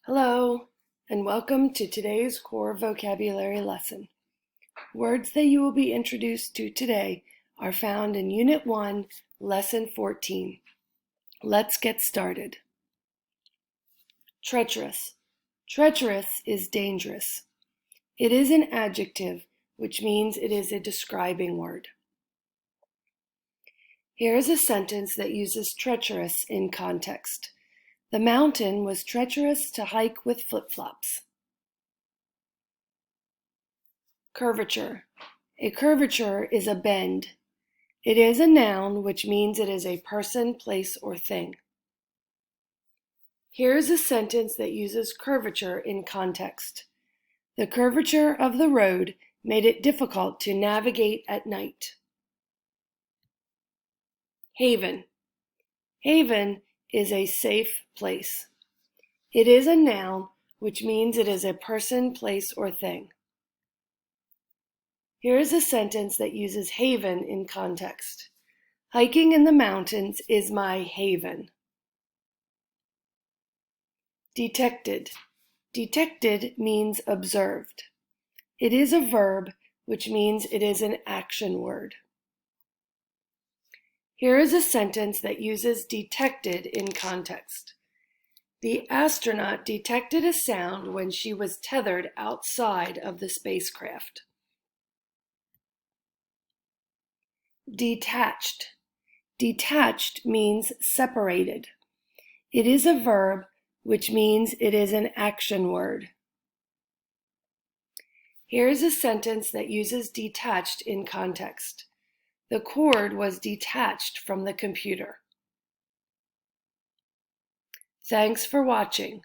Hello, and welcome to today's core vocabulary lesson. Words that you will be introduced to today are found in Unit 1, Lesson 14. Let's get started. Treacherous. Treacherous is dangerous. It is an adjective, which means it is a describing word. Here is a sentence that uses treacherous in context. The mountain was treacherous to hike with flip-flops. Curvature. A curvature is a bend. It is a noun, which means it is a person, place, or thing. Here is a sentence that uses curvature in context. The curvature of the road made it difficult to navigate at night. Haven. Haven is a safe place. It is a noun, which means it is a person, place, or thing. Here is a sentence that uses haven in context. Hiking in the mountains is my haven. Detected. Detected means observed. It is a verb, which means it is an action word. Here is a sentence that uses detected in context. The astronaut detected a sound when she was tethered outside of the spacecraft. Detached. Detached means separated. It is a verb, which means it is an action word. Here is a sentence that uses detached in context. The cord was detached from the computer. Thanks for watching.